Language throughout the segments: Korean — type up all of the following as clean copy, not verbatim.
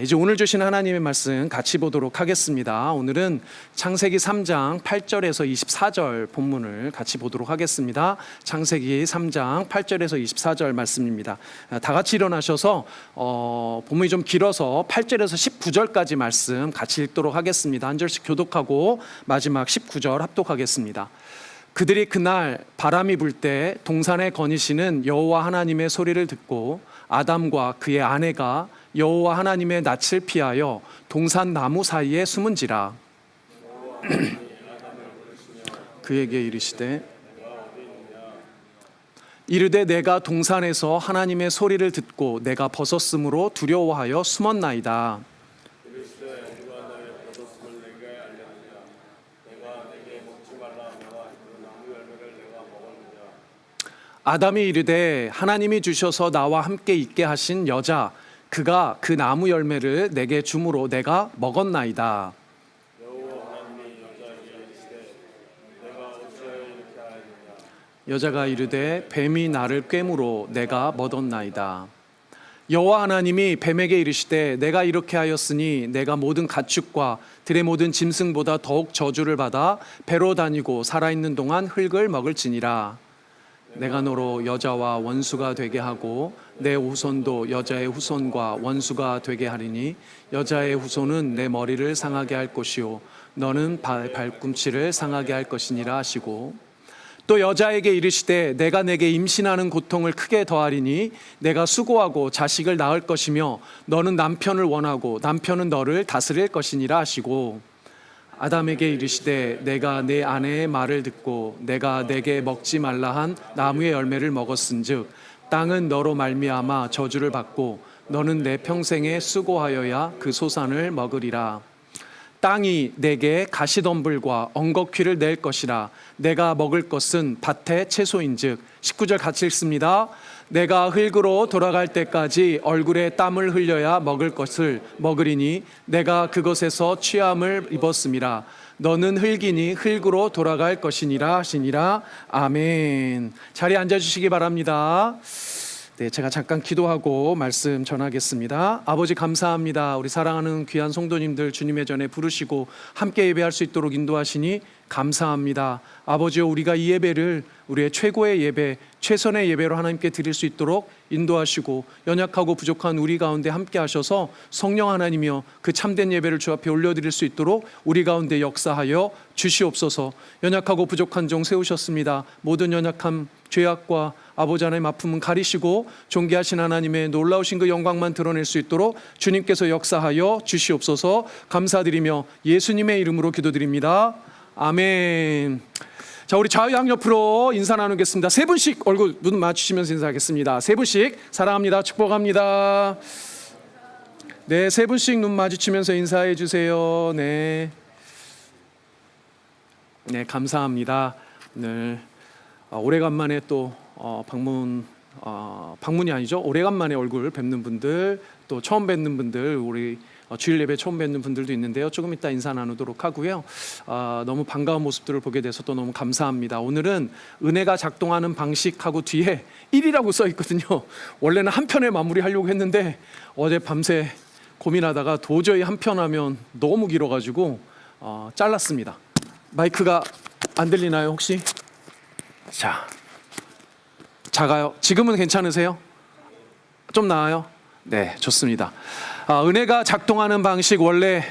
이제 오늘 주신 하나님의 말씀 같이 보도록 하겠습니다. 오늘은 창세기 3장 8절에서 24절 본문을 같이 보도록 하겠습니다. 창세기 3장 8절에서 24절 말씀입니다. 다 같이 일어나셔서 본문이 좀 길어서 8절에서 19절까지 말씀 같이 읽도록 하겠습니다. 한 절씩 교독하고 마지막 19절 합독하겠습니다. 그들이 그날 바람이 불 때 동산에 거니시는 여호와 하나님의 소리를 듣고 아담과 그의 아내가 여호와 하나님의 낯을 피하여 동산 나무 사이에 숨은지라. 그에게 이르시되 내가 동산에서 하나님의 소리를 듣고 내가 벗었으므로 두려워하여 숨었나이다. 아담이 이르되 하나님이 주셔서 나와 함께 있게 하신 여자 그가 그 나무 열매를 내게 주므로 내가 먹었나이다. 여자가 이르되 뱀이 나를 꿰므로 내가 먹었나이다. 여호와 하나님이 뱀에게 이르시되 내가 이렇게 하였으니 내가 모든 가축과 들의 모든 짐승보다 더욱 저주를 받아 배로 다니고 살아있는 동안 흙을 먹을지니라. 내가 너로 여자와 원수가 되게 하고 내 후손도 여자의 후손과 원수가 되게 하리니 여자의 후손은 내 머리를 상하게 할 것이요 너는 발꿈치를 상하게 할 것이니라 하시고, 또 여자에게 이르시되 내가 내게 임신하는 고통을 크게 더하리니 내가 수고하고 자식을 낳을 것이며 너는 남편을 원하고 남편은 너를 다스릴 것이니라 하시고, 아담에게 이르시되 내가 내 아내의 말을 듣고 내가 내게 먹지 말라 한 나무의 열매를 먹었은즉 땅은 너로 말미암아 저주를 받고 너는 내 평생에 수고하여야 그 소산을 먹으리라. 땅이 내게 가시덤불과 엉겅퀴를 낼 것이라. 내가 먹을 것은 밭의 채소인즉. 19절 같이 읽습니다. 내가 흙으로 돌아갈 때까지 얼굴에 땀을 흘려야 먹을 것을 먹으리니 내가 그것에서 취함을 입었음이라. 너는 흙이니 흙으로 돌아갈 것이니라 하시니라. 아멘. 자리에 앉아주시기 바랍니다. 네, 제가 잠깐 기도하고 말씀 전하겠습니다. 아버지 감사합니다. 우리 사랑하는 귀한 성도님들 주님의 전에 부르시고 함께 예배할 수 있도록 인도하시니 감사합니다. 아버지여, 우리가 이 예배를 우리의 최고의 예배, 최선의 예배로 하나님께 드릴 수 있도록 인도하시고 연약하고 부족한 우리 가운데 함께 하셔서 성령 하나님이여 그 참된 예배를 주 앞에 올려드릴 수 있도록 우리 가운데 역사하여 주시옵소서. 연약하고 부족한 종 세우셨습니다. 모든 연약함, 죄악과 아버지 하나님 아픔은 가리시고 존귀하신 하나님의 놀라우신 그 영광만 드러낼 수 있도록 주님께서 역사하여 주시옵소서. 감사드리며 예수님의 이름으로 기도드립니다. 아멘. 자, 우리 좌우양옆으로 인사 나누겠습니다. 세 분씩 얼굴 눈 맞추시면서 인사하겠습니다. 세 분씩 사랑합니다. 축복합니다. 네, 세 분씩 눈 마주치면서 인사해 주세요. 네, 네, 감사합니다. 오늘 오래간만에 또 방문이 아니죠. 오래간만에 얼굴 뵙는 분들, 또 처음 뵙는 분들, 우리 주일 예배 처음 뵙는 분들도 있는데요. 조금 이따 인사 나누도록 하고요. 너무 반가운 모습들을 보게 돼서 또 너무 감사합니다. 오늘은 은혜가 작동하는 방식하고 뒤에 1이라고 써 있거든요. 원래는 한 편에 마무리하려고 했는데 어제 밤새 고민하다가 도저히 한 편 하면 너무 길어가지고 잘랐습니다. 마이크가 안 들리나요 혹시? 자, 작아요. 지금은 괜찮으세요? 좀 나아요? 네, 좋습니다. 은혜가 작동하는 방식 원래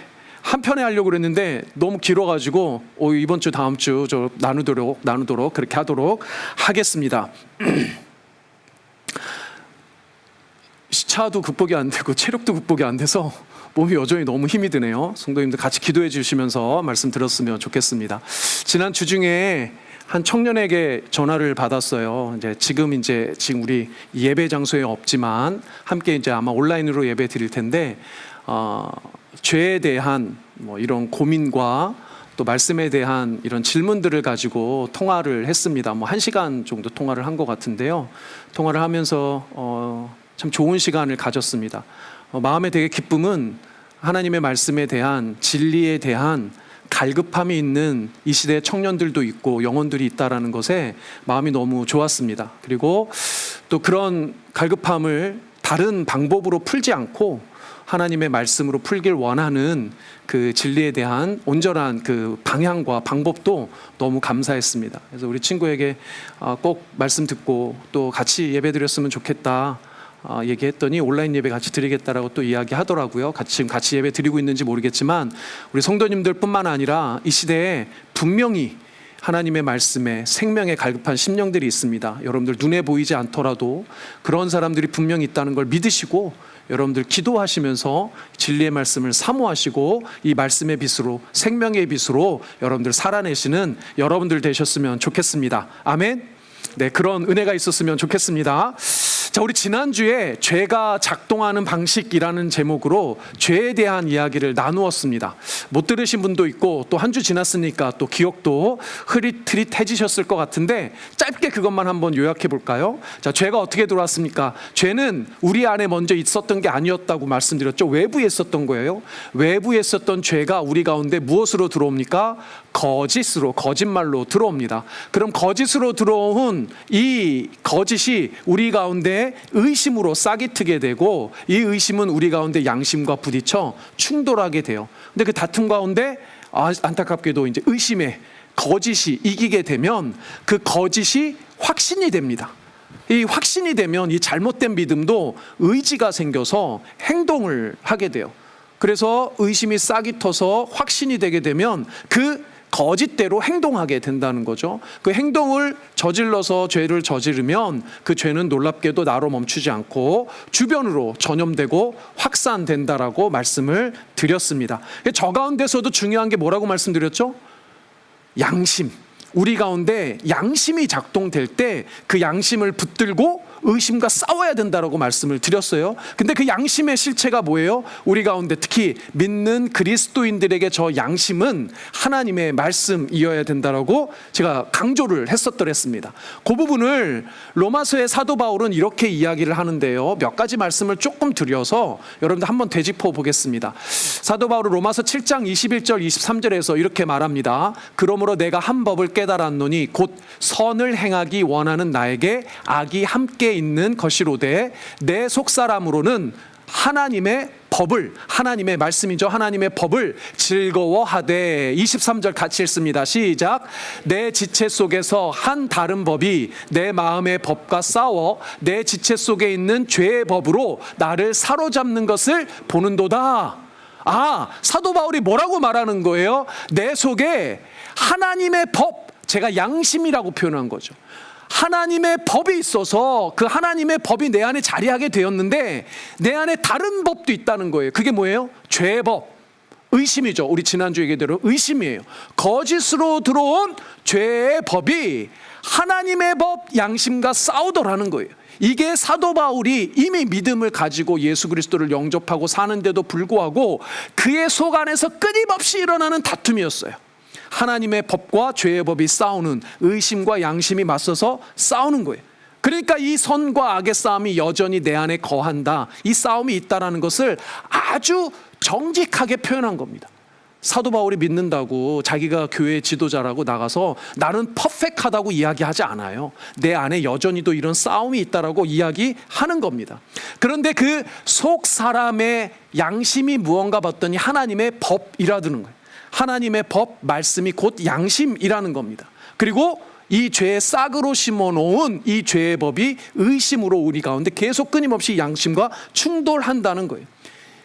한 편에 하려고 그랬는데 너무 길어가지고 이번 주 다음 주 저 나누도록 그렇게 하도록 하겠습니다. 시차도 극복이 안 되고 체력도 극복이 안 돼서 몸이 여전히 너무 힘이 드네요. 성도님들 같이 기도해 주시면서 말씀 들었으면 좋겠습니다. 지난 주 중에 한 청년에게 전화를 받았어요. 지금 우리 예배 장소에 없지만 함께 이제 아마 온라인으로 예배 드릴 텐데 죄에 대한 이런 고민과 또 말씀에 대한 이런 질문들을 가지고 통화를 했습니다. 1시간 정도 통화를 한 것 같은데요. 통화를 하면서 참 좋은 시간을 가졌습니다. 마음에 되게 기쁨은 하나님의 말씀에 대한 진리에 대한 갈급함이 있는 이 시대의 청년들도 있고 영혼들이 있다라는 것에 마음이 너무 좋았습니다. 그리고 또 그런 갈급함을 다른 방법으로 풀지 않고 하나님의 말씀으로 풀길 원하는 그 진리에 대한 온전한 그 방향과 방법도 너무 감사했습니다. 그래서 우리 친구에게 꼭 말씀 듣고 또 같이 예배 드렸으면 좋겠다 얘기했더니 온라인 예배 같이 드리겠다라고 또 이야기하더라고요. 지금 같이 예배 드리고 있는지 모르겠지만 우리 성도님들 뿐만 아니라 이 시대에 분명히 하나님의 말씀에 생명에 갈급한 심령들이 있습니다. 여러분들 눈에 보이지 않더라도 그런 사람들이 분명히 있다는 걸 믿으시고 여러분들 기도하시면서 진리의 말씀을 사모하시고 이 말씀의 빛으로 생명의 빛으로 여러분들 살아내시는 여러분들 되셨으면 좋겠습니다. 아멘. 네, 그런 은혜가 있었으면 좋겠습니다. 자, 우리 지난주에 죄가 작동하는 방식이라는 제목으로 죄에 대한 이야기를 나누었습니다. 못 들으신 분도 있고 또 한 주 지났으니까 또 기억도 흐릿흐릿해지셨을 것 같은데 짧게 그것만 한번 요약해 볼까요? 자, 죄가 어떻게 들어왔습니까? 죄는 우리 안에 먼저 있었던 게 아니었다고 말씀드렸죠. 외부에 있었던 거예요. 외부에 있었던 죄가 우리 가운데 무엇으로 들어옵니까? 거짓으로, 거짓말로 들어옵니다. 그럼 거짓으로 들어온 이 거짓이 우리 가운데 의심으로 싹이 트게 되고 이 의심은 우리 가운데 양심과 부딪혀 충돌하게 돼요. 근데 그 다툼 가운데 안타깝게도 이제 의심의 거짓이 이기게 되면 그 거짓이 확신이 됩니다. 이 확신이 되면 이 잘못된 믿음도 의지가 생겨서 행동을 하게 돼요. 그래서 의심이 싹이 터서 확신이 되게 되면 그 거짓대로 행동하게 된다는 거죠. 그 행동을 저질러서 죄를 저지르면 그 죄는 놀랍게도 나로 멈추지 않고 주변으로 전염되고 확산된다라고 말씀을 드렸습니다. 저 가운데서도 중요한 게 뭐라고 말씀드렸죠? 양심. 우리 가운데 양심이 작동될 때 그 양심을 붙들고 의심과 싸워야 된다라고 말씀을 드렸어요. 근데 그 양심의 실체가 뭐예요? 우리 가운데 특히 믿는 그리스도인들에게 저 양심은 하나님의 말씀이어야 된다라고 제가 강조를 했었더랬습니다. 그 부분을 로마서의 사도 바울은 이렇게 이야기를 하는데요. 몇 가지 말씀을 조금 드려서 여러분들 한번 되짚어 보겠습니다. 사도 바울은 로마서 7장 21절 23절에서 이렇게 말합니다. 그러므로 내가 한 법을 깨달았노니 곧 선을 행하기 원하는 나에게 악이 함께 있는 것이로되 내 속사람으로는 하나님의 법을, 하나님의 말씀이죠, 하나님의 법을 즐거워하되 23절 같이 읽습니다. 시작. 내 지체 속에서 한 다른 법이 내 마음의 법과 싸워 내 지체 속에 있는 죄의 법으로 나를 사로잡는 것을 보는도다. 사도 바울이 뭐라고 말하는 거예요? 내 속에 하나님의 법, 제가 양심이라고 표현한 거죠. 하나님의 법이 있어서 그 하나님의 법이 내 안에 자리하게 되었는데 내 안에 다른 법도 있다는 거예요. 그게 뭐예요? 죄의 법, 의심이죠. 우리 지난주 얘기대로 의심이에요. 거짓으로 들어온 죄의 법이 하나님의 법, 양심과 싸우더라는 거예요. 이게 사도 바울이 이미 믿음을 가지고 예수 그리스도를 영접하고 사는데도 불구하고 그의 속 안에서 끊임없이 일어나는 다툼이었어요. 하나님의 법과 죄의 법이 싸우는, 의심과 양심이 맞서서 싸우는 거예요. 그러니까 이 선과 악의 싸움이 여전히 내 안에 거한다, 이 싸움이 있다는 것을 아주 정직하게 표현한 겁니다. 사도 바울이 믿는다고 자기가 교회 지도자라고 나가서 나는 퍼펙트하다고 이야기하지 않아요. 내 안에 여전히도 이런 싸움이 있다라고 이야기하는 겁니다. 그런데 그 속 사람의 양심이 무언가 봤더니 하나님의 법이라는 거예요. 하나님의 법, 말씀이 곧 양심이라는 겁니다. 그리고 이 죄의 싹으로 심어놓은 이 죄의 법이 의심으로 우리 가운데 계속 끊임없이 양심과 충돌한다는 거예요.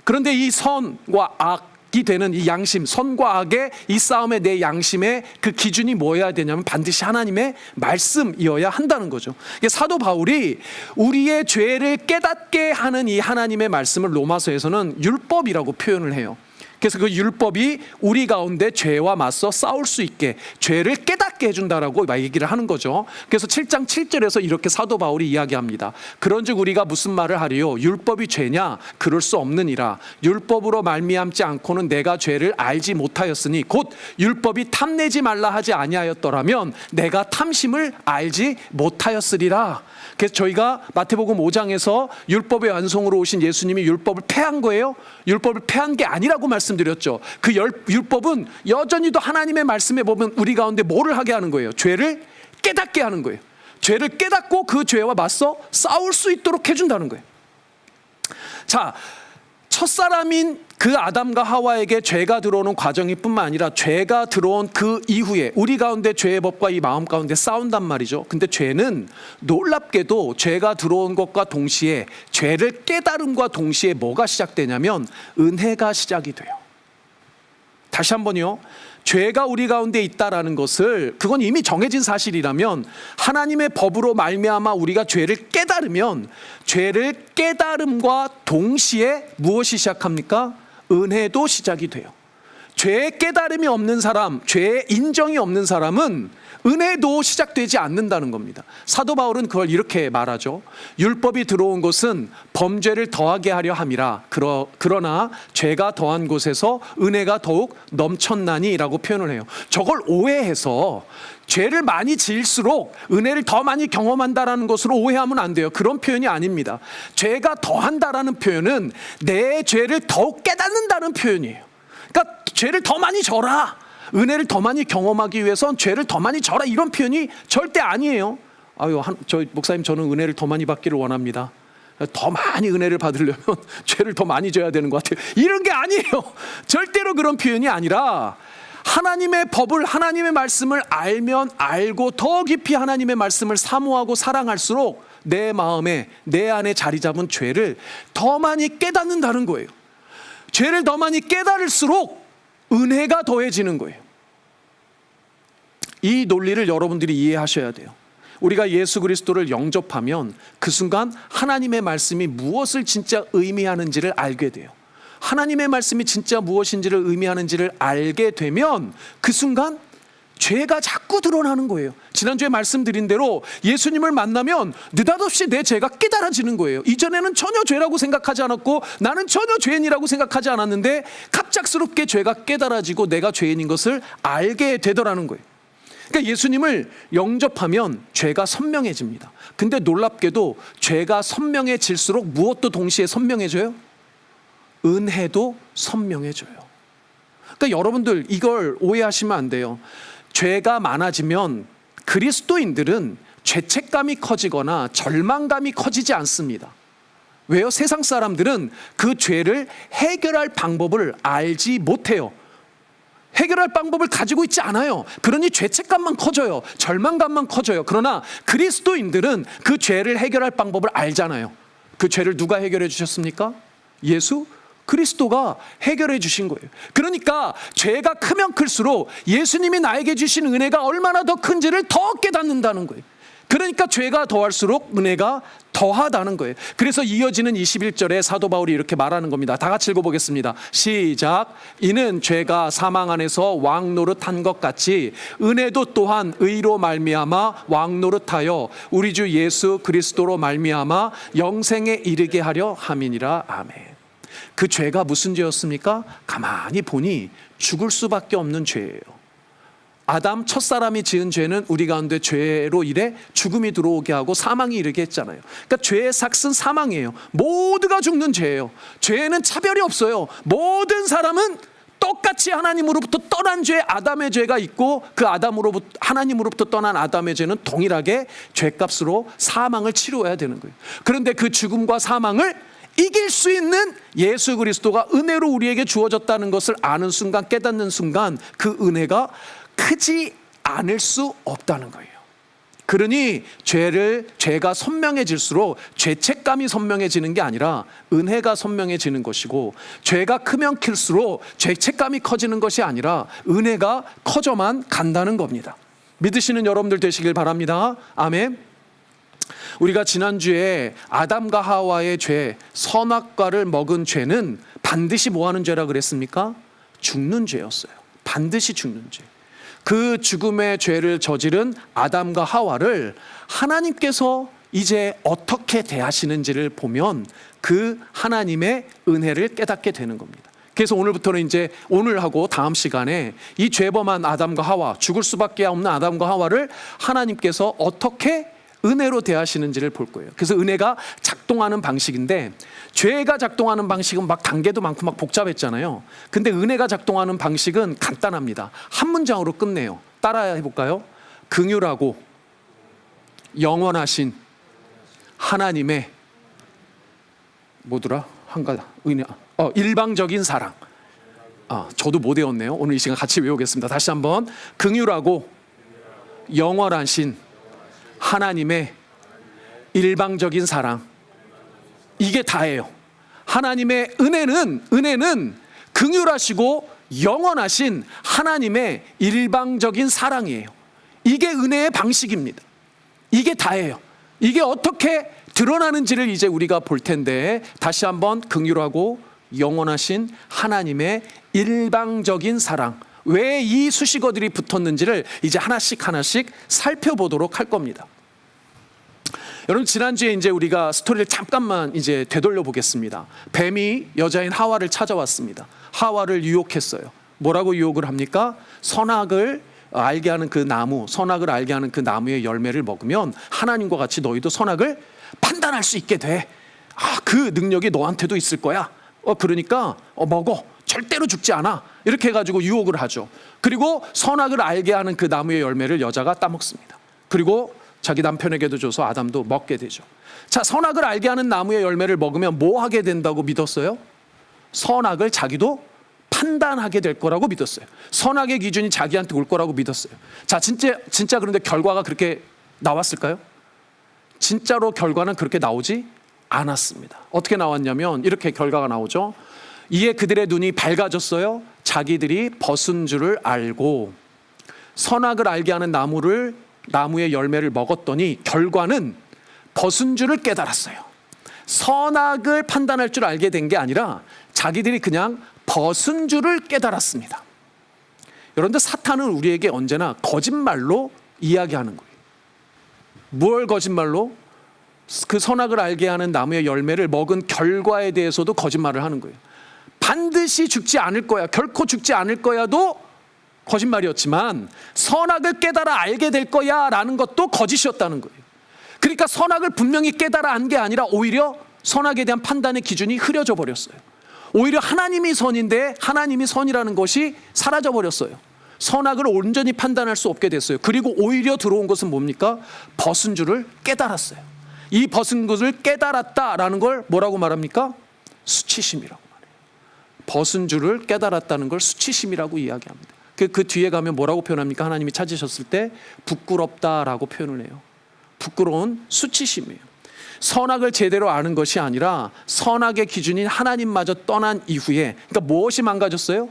그런데 이 선과 악이 되는 이 양심, 선과 악의 이 싸움의 내 양심의 그 기준이 뭐여야 되냐면 반드시 하나님의 말씀이어야 한다는 거죠. 사도 바울이 우리의 죄를 깨닫게 하는 이 하나님의 말씀을 로마서에서는 율법이라고 표현을 해요. 그래서 그 율법이 우리 가운데 죄와 맞서 싸울 수 있게 죄를 깨닫게 해준다라고 얘기를 하는 거죠. 그래서 7장 7절에서 이렇게 사도 바울이 이야기합니다. 그런즉 우리가 무슨 말을 하리요? 율법이 죄냐? 그럴 수 없느니라. 율법으로 말미암지 않고는 내가 죄를 알지 못하였으니 곧 율법이 탐내지 말라 하지 아니하였더라면 내가 탐심을 알지 못하였으리라. 그래서 저희가 마태복음 5장에서 율법의 완성으로 오신 예수님이 율법을 폐한 거예요? 율법을 폐한 게 아니라고 말씀드렸죠. 그 율법은 여전히도 하나님의 말씀에 보면 우리 가운데 뭐를 하게 하는 거예요? 죄를 깨닫게 하는 거예요. 죄를 깨닫고 그 죄와 맞서 싸울 수 있도록 해준다는 거예요. 자, 첫사람인 그 아담과 하와에게 죄가 들어오는 과정이 뿐만 아니라 죄가 들어온 그 이후에 우리 가운데 죄의 법과 이 마음 가운데 싸운단 말이죠. 근데 죄는 놀랍게도 죄가 들어온 것과 동시에 죄를 깨달음과 동시에 뭐가 시작되냐면 은혜가 시작이 돼요. 다시 한번요. 죄가 우리 가운데 있다라는 것을, 그건 이미 정해진 사실이라면 하나님의 법으로 말미암아 우리가 죄를 깨달으면 죄를 깨달음과 동시에 무엇이 시작합니까? 은혜도 시작이 돼요. 죄의 깨달음이 없는 사람, 죄의 인정이 없는 사람은 은혜도 시작되지 않는다는 겁니다. 사도 바울은 그걸 이렇게 말하죠. 율법이 들어온 것은 범죄를 더하게 하려 함이라. 그러나 죄가 더한 곳에서 은혜가 더욱 넘쳤나니 라고 표현을 해요. 저걸 오해해서 죄를 많이 지을수록 은혜를 더 많이 경험한다라는 것으로 오해하면 안 돼요. 그런 표현이 아닙니다. 죄가 더한다라는 표현은 내 죄를 더욱 깨닫는다는 표현이에요. 그러니까 죄를 더 많이 져라, 은혜를 더 많이 경험하기 위해선 죄를 더 많이 져라, 이런 표현이 절대 아니에요. 저 목사님, 저는 은혜를 더 많이 받기를 원합니다. 더 많이 은혜를 받으려면 죄를 더 많이 져야 되는 것 같아요. 이런 게 아니에요. 절대로 그런 표현이 아니라 하나님의 법을, 하나님의 말씀을 알면 알고 더 깊이 하나님의 말씀을 사모하고 사랑할수록 내 마음에, 내 안에 자리 잡은 죄를 더 많이 깨닫는다는 거예요. 죄를 더 많이 깨달을수록 은혜가 더해지는 거예요. 이 논리를 여러분들이 이해하셔야 돼요. 우리가 예수 그리스도를 영접하면 그 순간 하나님의 말씀이 무엇을 진짜 의미하는지를 알게 돼요. 하나님의 말씀이 진짜 무엇인지를 의미하는지를 알게 되면 그 순간 죄가 자꾸 드러나는 거예요. 지난주에 말씀드린 대로 예수님을 만나면 느닷없이 내 죄가 깨달아지는 거예요. 이전에는 전혀 죄라고 생각하지 않았고 나는 전혀 죄인이라고 생각하지 않았는데 갑작스럽게 죄가 깨달아지고 내가 죄인인 것을 알게 되더라는 거예요. 그러니까 예수님을 영접하면 죄가 선명해집니다. 근데 놀랍게도 죄가 선명해질수록 무엇도 동시에 선명해져요? 은혜도 선명해져요. 그러니까 여러분들 이걸 오해하시면 안 돼요. 죄가 많아지면 그리스도인들은 죄책감이 커지거나 절망감이 커지지 않습니다. 왜요? 세상 사람들은 그 죄를 해결할 방법을 알지 못해요. 해결할 방법을 가지고 있지 않아요. 그러니 죄책감만 커져요. 절망감만 커져요. 그러나 그리스도인들은 그 죄를 해결할 방법을 알잖아요. 그 죄를 누가 해결해 주셨습니까? 예수 그리스도가 해결해 주신 거예요. 그러니까 죄가 크면 클수록 예수님이 나에게 주신 은혜가 얼마나 더 큰지를 더 깨닫는다는 거예요. 그러니까 죄가 더할수록 은혜가 더하다는 거예요. 그래서 이어지는 21절에 사도 바울이 이렇게 말하는 겁니다. 다 같이 읽어보겠습니다. 시작. 이는 죄가 사망 안에서 왕노릇한 것 같이 은혜도 또한 의로 말미암아 왕노릇하여 우리 주 예수 그리스도로 말미암아 영생에 이르게 하려 함이니라. 아멘. 그 죄가 무슨 죄였습니까? 가만히 보니 죽을 수밖에 없는 죄예요. 아담 첫사람이 지은 죄는 우리 가운데 죄로 인해 죽음이 들어오게 하고 사망이 이르게 했잖아요. 그러니까 죄의 삭은 사망이에요. 모두가 죽는 죄예요. 죄에는 차별이 없어요. 모든 사람은 똑같이 하나님으로부터 떠난 죄, 아담의 죄가 있고 그 하나님으로부터 떠난 아담의 죄는 동일하게 죄값으로 사망을 치루어야 되는 거예요. 그런데 그 죽음과 사망을 이길 수 있는 예수 그리스도가 은혜로 우리에게 주어졌다는 것을 아는 순간, 깨닫는 순간 그 은혜가 크지 않을 수 없다는 거예요. 그러니 죄가 선명해질수록 죄책감이 선명해지는 게 아니라 은혜가 선명해지는 것이고, 죄가 크면 클수록 죄책감이 커지는 것이 아니라 은혜가 커져만 간다는 겁니다. 믿으시는 여러분들 되시길 바랍니다. 아멘. 우리가 지난주에 아담과 하와의 죄, 선악과를 먹은 죄는 반드시 뭐 하는 죄라 그랬습니까? 죽는 죄였어요. 반드시 죽는 죄. 그 죽음의 죄를 저지른 아담과 하와를 하나님께서 이제 어떻게 대하시는지를 보면 그 하나님의 은혜를 깨닫게 되는 겁니다. 그래서 오늘부터는 이제 오늘하고 다음 시간에 이 죄범한 아담과 하와, 죽을 수밖에 없는 아담과 하와를 하나님께서 어떻게 은혜로 대하시는지를 볼 거예요. 그래서 은혜가 작동하는 방식인데, 죄가 작동하는 방식은 막 단계도 많고 막 복잡했잖아요. 근데 은혜가 작동하는 방식은 간단합니다. 한 문장으로 끝내요. 따라 해볼까요? 긍휼하고 영원하신 하나님의 뭐더라? 은혜. 일방적인 사랑. 저도 못 외웠네요. 오늘 이 시간 같이 외우겠습니다. 다시 한번. 긍휼하고 영원하신 하나님의 일방적인 사랑. 이게 다예요. 하나님의 은혜는 긍휼하시고 영원하신 하나님의 일방적인 사랑이에요. 이게 은혜의 방식입니다. 이게 다예요. 이게 어떻게 드러나는지를 이제 우리가 볼 텐데, 다시 한번 긍휼하고 영원하신 하나님의 일방적인 사랑. 왜 이 수식어들이 붙었는지를 이제 하나씩 살펴보도록 할 겁니다. 여러분, 지난주에 이제 우리가 스토리를 잠깐만 이제 되돌려 보겠습니다. 뱀이 여자인 하와를 찾아왔습니다. 하와를 유혹했어요. 뭐라고 유혹을 합니까? 선악을 알게 하는 그 나무의 열매를 먹으면 하나님과 같이 너희도 선악을 판단할 수 있게 돼. 그 능력이 너한테도 있을 거야. 그러니까 먹어. 절대로 죽지 않아. 이렇게 해가지고 유혹을 하죠. 그리고 선악을 알게 하는 그 나무의 열매를 여자가 따먹습니다. 그리고 자기 남편에게도 줘서 아담도 먹게 되죠. 자, 선악을 알게 하는 나무의 열매를 먹으면 뭐 하게 된다고 믿었어요? 선악을 자기도 판단하게 될 거라고 믿었어요. 선악의 기준이 자기한테 올 거라고 믿었어요. 자, 진짜 그런데 결과가 그렇게 나왔을까요? 진짜로 결과는 그렇게 나오지 않았습니다. 어떻게 나왔냐면 이렇게 결과가 나오죠. 이에 그들의 눈이 밝아졌어요. 자기들이 벗은 줄을 알고 선악을 알게 하는 나무의 열매를 먹었더니 결과는 벗은 줄을 깨달았어요. 선악을 판단할 줄 알게 된 게 아니라 자기들이 그냥 벗은 줄을 깨달았습니다. 여러분들, 사탄은 우리에게 언제나 거짓말로 이야기하는 거예요. 뭘 거짓말로? 그 선악을 알게 하는 나무의 열매를 먹은 결과에 대해서도 거짓말을 하는 거예요. 반드시 죽지 않을 거야, 결코 죽지 않을 거야도 거짓말이었지만, 선악을 깨달아 알게 될 거야 라는 것도 거짓이었다는 거예요. 그러니까 선악을 분명히 깨달아 안 게 아니라 오히려 선악에 대한 판단의 기준이 흐려져 버렸어요. 오히려 하나님이 선인데 하나님이 선이라는 것이 사라져 버렸어요. 선악을 온전히 판단할 수 없게 됐어요. 그리고 오히려 들어온 것은 뭡니까? 벗은 줄을 깨달았어요. 이 벗은 것을 깨달았다라는 걸 뭐라고 말합니까? 수치심이라고 말해요. 벗은 줄을 깨달았다는 걸 수치심이라고 이야기합니다. 그 뒤에 가면 뭐라고 표현합니까? 하나님이 찾으셨을 때 부끄럽다라고 표현을 해요. 부끄러운 수치심이에요. 선악을 제대로 아는 것이 아니라 선악의 기준인 하나님마저 떠난 이후에, 그러니까 무엇이 망가졌어요?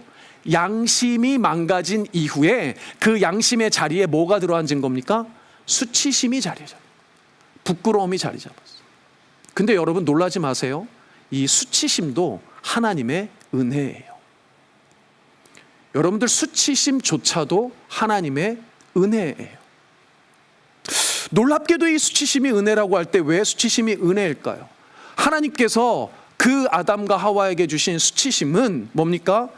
양심이 망가진 이후에 그 양심의 자리에 뭐가 들어앉은 겁니까? 수치심이 자리 잡았어요. 부끄러움이 자리 잡았어요. 근데 여러분, 놀라지 마세요. 이 수치심도 하나님의 은혜예요. 여러분들, 수치심조차도 하나님의 은혜예요. 놀랍게도 이 수치심이 은혜라고 할 때 왜 수치심이 은혜일까요? 하나님께서 그 아담과 하와에게 주신 수치심은 뭡니까?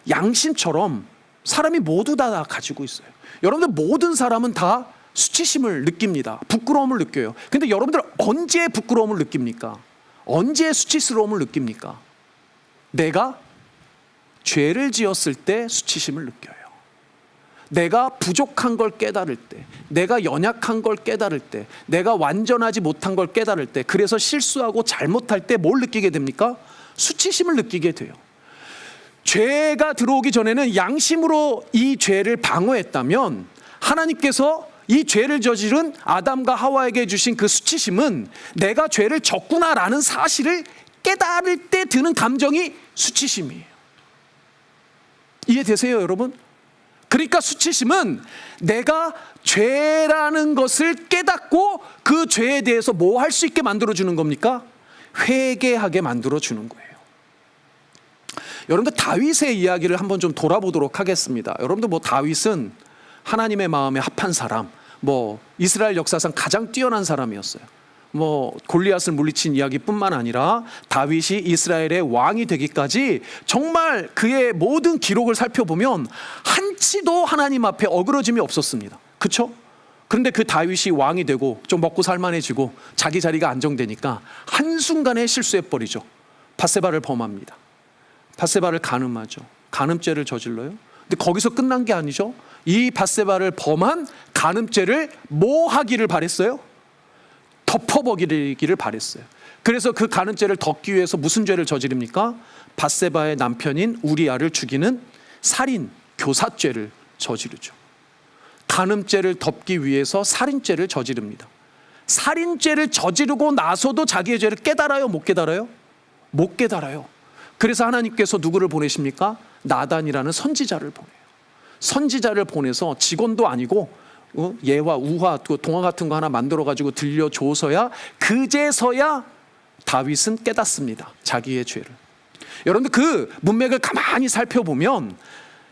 양심처럼 사람이 모두 다 가지고 있어요. 여러분들, 모든 사람은 다 수치심을 느낍니다. 부끄러움을 느껴요. 근데 여러분들, 언제 부끄러움을 느낍니까? 언제 수치스러움을 느낍니까? 내가 죄를 지었을 때 수치심을 느껴요. 내가 부족한 걸 깨달을 때, 내가 연약한 걸 깨달을 때, 내가 완전하지 못한 걸 깨달을 때, 그래서 실수하고 잘못할 때 뭘 느끼게 됩니까? 수치심을 느끼게 돼요. 죄가 들어오기 전에는 양심으로 이 죄를 방어했다면, 하나님께서 이 죄를 저지른 아담과 하와에게 주신 그 수치심은 내가 죄를 졌구나라는 사실을 깨달을 때 드는 감정이 수치심이에요. 이해되세요, 여러분? 그러니까 수치심은 내가 죄라는 것을 깨닫고 그 죄에 대해서 뭐 할 수 있게 만들어주는 겁니까? 회개하게 만들어주는 거예요. 여러분들, 다윗의 이야기를 한번 좀 돌아보도록 하겠습니다. 여러분들, 다윗은 하나님의 마음에 합한 사람, 이스라엘 역사상 가장 뛰어난 사람이었어요. 골리앗을 물리친 이야기뿐만 아니라 다윗이 이스라엘의 왕이 되기까지 정말 그의 모든 기록을 살펴보면 한치도 하나님 앞에 어그러짐이 없었습니다. 그렇죠? 그런데 그 다윗이 왕이 되고 좀 먹고 살만해지고 자기 자리가 안정되니까 한순간에 실수해버리죠. 밧세바를 범합니다. 밧세바를 간음하죠. 간음죄를 저질러요. 근데 거기서 끝난 게 아니죠. 이 밧세바를 범한 간음죄를 뭐 하기를 바랬어요? 덮어버리기를 바랬어요. 그래서 그 가는 죄를 덮기 위해서 무슨 죄를 저지릅니까? 밧세바의 남편인 우리아를 죽이는 살인, 교사죄를 저지르죠. 간음죄를 덮기 위해서 살인죄를 저지릅니다. 살인죄를 저지르고 나서도 자기의 죄를 깨달아요? 못 깨달아요? 못 깨달아요. 그래서 하나님께서 누구를 보내십니까? 나단이라는 선지자를 보내요. 선지자를 보내서 직원도 아니고 예와 우화, 동화 같은 거 하나 만들어가지고 들려줘서야 그제서야 다윗은 깨닫습니다. 자기의 죄를. 여러분들 그 문맥을 가만히 살펴보면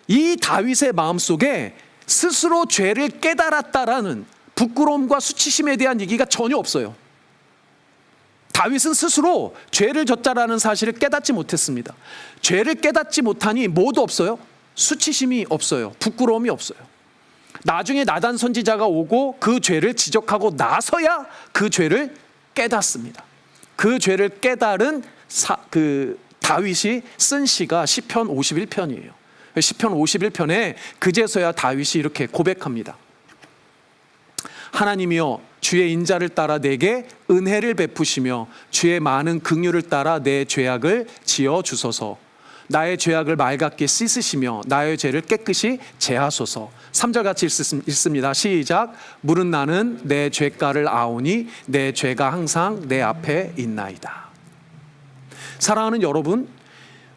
이 다윗의 마음속에 스스로 죄를 깨달았다라는 부끄러움과 수치심에 대한 얘기가 전혀 없어요. 다윗은 스스로 죄를 졌다라는 사실을 깨닫지 못했습니다. 죄를 깨닫지 못하니 뭐도 없어요? 수치심이 없어요. 부끄러움이 없어요. 나중에 나단 선지자가 오고 그 죄를 지적하고 나서야 그 죄를 깨닫습니다. 그 죄를 깨달은 다윗이 쓴 시가 시편 51편이에요. 시편 51편에 그제서야 다윗이 이렇게 고백합니다. 하나님이여 주의 인자를 따라 내게 은혜를 베푸시며 주의 많은 긍휼을 따라 내 죄악을 지어 주소서. 나의 죄악을 맑게 씻으시며 나의 죄를 깨끗이 제하소서. 3절 같이 읽습니다. 시작. 물은 나는 내 죄가를 아오니 내 죄가 항상 내 앞에 있나이다. 사랑하는 여러분,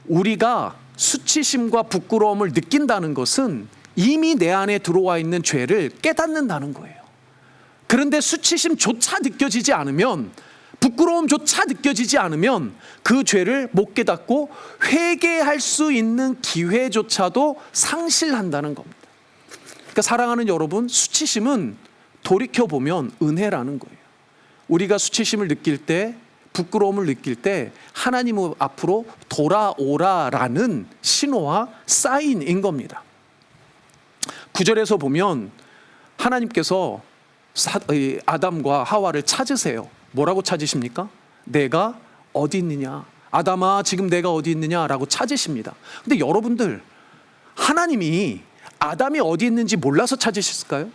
우리가 수치심과 부끄러움을 느낀다는 것은 이미 내 안에 들어와 있는 죄를 깨닫는다는 거예요. 그런데 수치심조차 느껴지지 않으면, 부끄러움조차 느껴지지 않으면 그 죄를 못 깨닫고 회개할 수 있는 기회조차도 상실한다는 겁니다. 그러니까 사랑하는 여러분, 수치심은 돌이켜보면 은혜라는 거예요. 우리가 수치심을 느낄 때, 부끄러움을 느낄 때 하나님 앞으로 돌아오라라는 신호와 사인인 겁니다. 9절에서 보면 하나님께서 아담과 하와를 찾으세요. 뭐라고 찾으십니까? 내가 어디 있느냐? 아담아, 지금 내가 어디 있느냐라고 찾으십니다. 근데 여러분들, 하나님이 아담이 어디 있는지 몰라서 찾으셨을까요?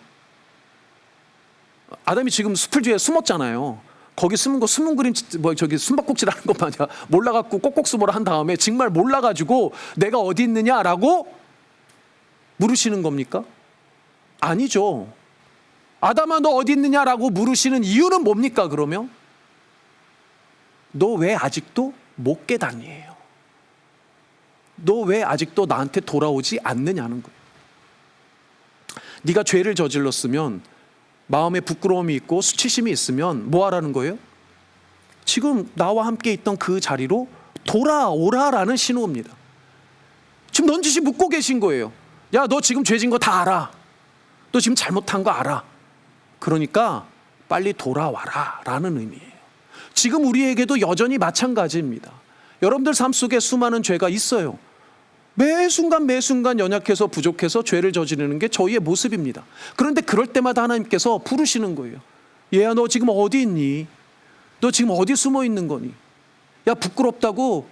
아담이 지금 숲을 뒤에 숨었잖아요. 거기 숨은 거 숨은 그림 저기 숨바꼭질하는 것 마냥 몰라갖고 꼭꼭 숨어라 한 다음에 정말 몰라가지고 내가 어디 있느냐라고 물으시는 겁니까? 아니죠. 아담아 너 어디 있느냐라고 물으시는 이유는 뭡니까? 그러면 너 왜 아직도 못 깨닫니에요. 너 왜 아직도 나한테 돌아오지 않느냐는 거예요. 네가 죄를 저질렀으면, 마음에 부끄러움이 있고 수치심이 있으면 뭐 하라는 거예요? 지금 나와 함께 있던 그 자리로 돌아오라라는 신호입니다. 지금 넌지시 묻고 계신 거예요. 야, 너 지금 죄진 거 다 알아. 너 지금 잘못한 거 알아. 그러니까 빨리 돌아와라 라는 의미예요. 지금 우리에게도 여전히 마찬가지입니다. 여러분들 삶 속에 수많은 죄가 있어요. 매 순간 연약해서 부족해서 죄를 저지르는 게 저희의 모습입니다. 그런데 그럴 때마다 하나님께서 부르시는 거예요. 얘야, 너 지금 어디 있니? 너 지금 어디 숨어 있는 거니? 야, 부끄럽다고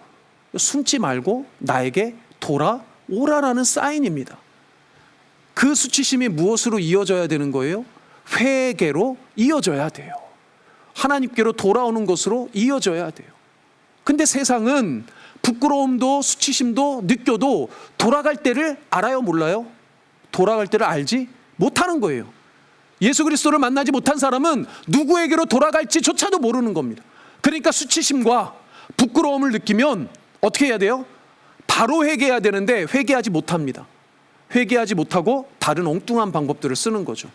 숨지 말고 나에게 돌아오라라는 사인입니다. 그 수치심이 무엇으로 이어져야 되는 거예요? 회개로 이어져야 돼요. 하나님께로 돌아오는 것으로 이어져야 돼요. 근데 세상은 부끄러움도 수치심도 느껴도 돌아갈 때를 알아요, 몰라요? 돌아갈 때를 알지 못하는 거예요. 예수 그리스도를 만나지 못한 사람은 누구에게로 돌아갈지조차도 모르는 겁니다. 그러니까 수치심과 부끄러움을 느끼면 어떻게 해야 돼요? 바로 회개해야 되는데 회개하지 못합니다. 회개하지 못하고 다른 엉뚱한 방법들을 쓰는 거죠.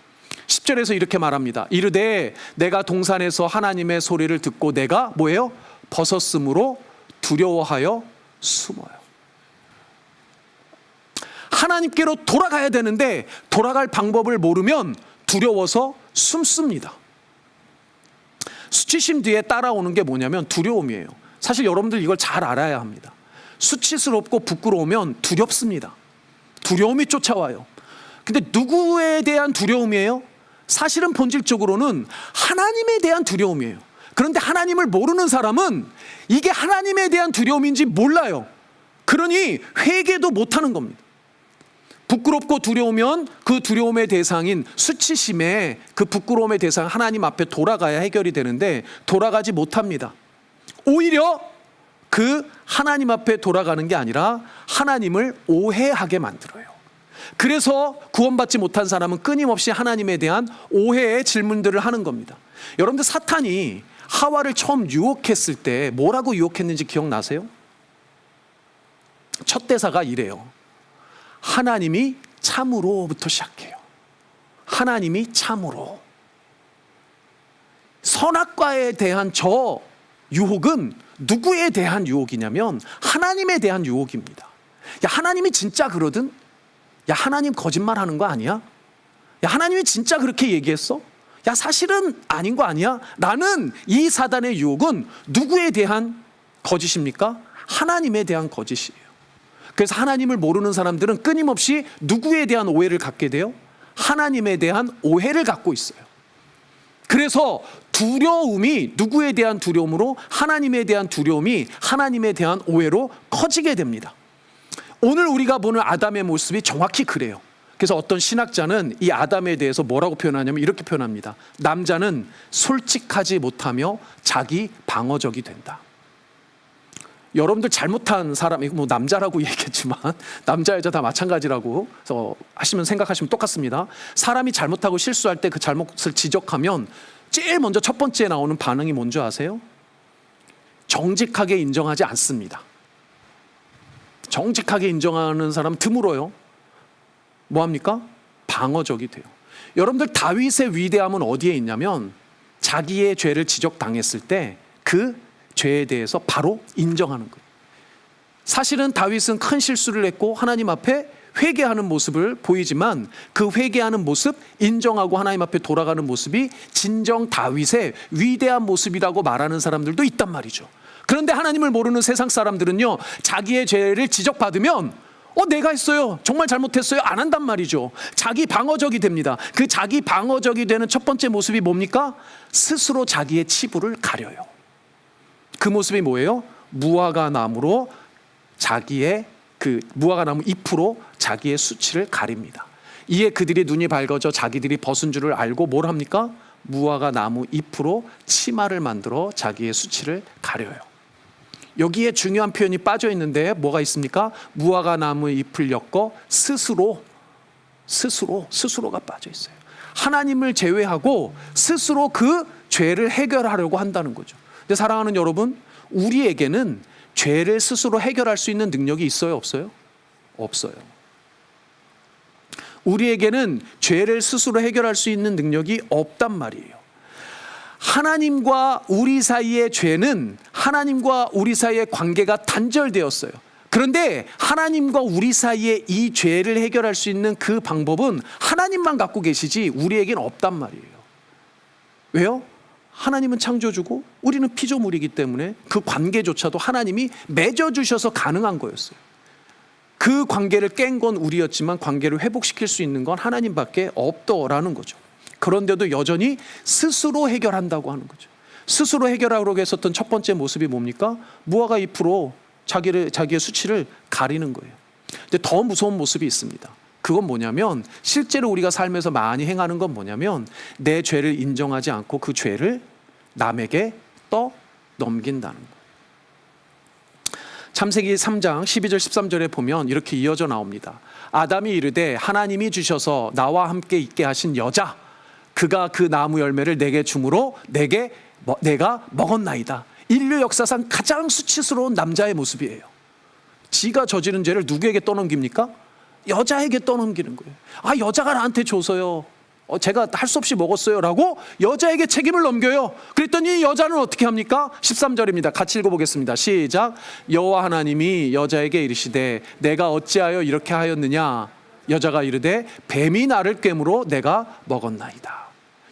10절에서 이렇게 말합니다. 이르되 내가 동산에서 하나님의 소리를 듣고 내가 뭐예요? 벗었으므로 두려워하여 숨어요. 하나님께로 돌아가야 되는데 돌아갈 방법을 모르면 두려워서 숨습니다. 수치심 뒤에 따라오는 게 뭐냐면 두려움이에요. 사실 여러분들 이걸 잘 알아야 합니다. 수치스럽고 부끄러우면 두렵습니다. 두려움이 쫓아와요. 근데 누구에 대한 두려움이에요? 사실은 본질적으로는 하나님에 대한 두려움이에요. 그런데 하나님을 모르는 사람은 이게 하나님에 대한 두려움인지 몰라요. 그러니 회개도 못하는 겁니다. 부끄럽고 두려우면 그 두려움의 대상인 수치심에 그 부끄러움의 대상 하나님 앞에 돌아가야 해결이 되는데 돌아가지 못합니다. 오히려 그 하나님 앞에 돌아가는 게 아니라 하나님을 오해하게 만들어요. 그래서 구원받지 못한 사람은 끊임없이 하나님에 대한 오해의 질문들을 하는 겁니다. 여러분들, 사탄이 하와를 처음 유혹했을 때 뭐라고 유혹했는지 기억나세요? 첫 대사가 이래요. 하나님이 참으로부터 시작해요. 하나님이 참으로. 선악과에 대한 저 유혹은 누구에 대한 유혹이냐면 하나님에 대한 유혹입니다. 야, 하나님이 진짜 그러든? 야, 하나님 거짓말하는 거 아니야? 야, 하나님이 진짜 그렇게 얘기했어? 야, 사실은 아닌 거 아니야? 라는 이 사단의 유혹은 누구에 대한 거짓입니까? 하나님에 대한 거짓이에요. 그래서 하나님을 모르는 사람들은 끊임없이 누구에 대한 오해를 갖게 돼요? 하나님에 대한 오해를 갖고 있어요. 그래서 두려움이 누구에 대한 두려움으로 하나님에 대한 두려움이 하나님에 대한 오해로 커지게 됩니다. 오늘 우리가 보는 아담의 모습이 정확히 그래요. 그래서 어떤 신학자는 이 아담에 대해서 뭐라고 표현하냐면 이렇게 표현합니다. 남자는 솔직하지 못하며 자기 방어적이 된다. 여러분들 잘못한 사람이 뭐 남자라고 얘기했지만 남자 여자 다 마찬가지라고 하시면 생각하시면 똑같습니다. 사람이 잘못하고 실수할 때 그 잘못을 지적하면 제일 먼저 첫 번째 나오는 반응이 뭔지 아세요? 정직하게 인정하지 않습니다. 정직하게 인정하는 사람 드물어요. 뭐합니까? 방어적이 돼요. 여러분들, 다윗의 위대함은 어디에 있냐면 자기의 죄를 지적당했을 때 그 죄에 대해서 바로 인정하는 거예요. 사실은 다윗은 큰 실수를 했고 하나님 앞에 회개하는 모습을 보이지만 그 회개하는 모습, 인정하고 하나님 앞에 돌아가는 모습이 진정 다윗의 위대한 모습이라고 말하는 사람들도 있단 말이죠. 그런데 하나님을 모르는 세상 사람들은요, 자기의 죄를 지적받으면 내가 했어요, 정말 잘못했어요, 안 한단 말이죠. 자기 방어적이 됩니다. 그 자기 방어적이 되는 첫 번째 모습이 뭡니까? 스스로 자기의 치부를 가려요. 그 모습이 뭐예요? 무화과 나무로 자기의 무화과 나무 잎으로 자기의 수치를 가립니다. 이에 그들의 눈이 밝아져 자기들이 벗은 줄을 알고 뭘 합니까? 무화과 나무 잎으로 치마를 만들어 자기의 수치를 가려요. 여기에 중요한 표현이 빠져 있는데 뭐가 있습니까? 무화과 나무 잎을 엮어 스스로가 빠져 있어요. 하나님을 제외하고 스스로 그 죄를 해결하려고 한다는 거죠. 근데 사랑하는 여러분, 우리에게는 죄를 스스로 해결할 수 있는 능력이 있어요, 없어요? 없어요. 우리에게는 죄를 스스로 해결할 수 있는 능력이 없단 말이에요. 하나님과 우리 사이의 죄는 하나님과 우리 사이의 관계가 단절되었어요. 그런데 하나님과 우리 사이의 이 죄를 해결할 수 있는 그 방법은 하나님만 갖고 계시지 우리에겐 없단 말이에요. 왜요? 하나님은 창조주고 우리는 피조물이기 때문에 그 관계조차도 하나님이 맺어주셔서 가능한 거였어요. 그 관계를 깬 건 우리였지만 관계를 회복시킬 수 있는 건 하나님밖에 없더라는 거죠. 그런데도 여전히 스스로 해결한다고 하는 거죠. 스스로 해결하려고 했었던 첫 번째 모습이 뭡니까? 무화과 잎으로 자기의 수치를 가리는 거예요. 근데 더 무서운 모습이 있습니다. 그건 뭐냐면 실제로 우리가 삶에서 많이 행하는 건 뭐냐면 내 죄를 인정하지 않고 그 죄를 남에게 떠넘긴다는 거예요. 창세기 3장 12절 13절에 보면 이렇게 이어져 나옵니다. 아담이 이르되 하나님이 주셔서 나와 함께 있게 하신 여자, 그가 그 나무 열매를 내게 주므로 내가 먹었나이다. 인류 역사상 가장 수치스러운 남자의 모습이에요. 지가 저지른 죄를 누구에게 떠넘깁니까? 여자에게 떠넘기는 거예요. 여자가 나한테 줘서요, 제가 할 수 없이 먹었어요 라고 여자에게 책임을 넘겨요. 그랬더니 여자는 어떻게 합니까? 13절입니다. 같이 읽어보겠습니다. 시작. 여호와 하나님이 여자에게 이르시되 내가 어찌하여 이렇게 하였느냐? 여자가 이르되 뱀이 나를 꿰므로 내가 먹었나이다.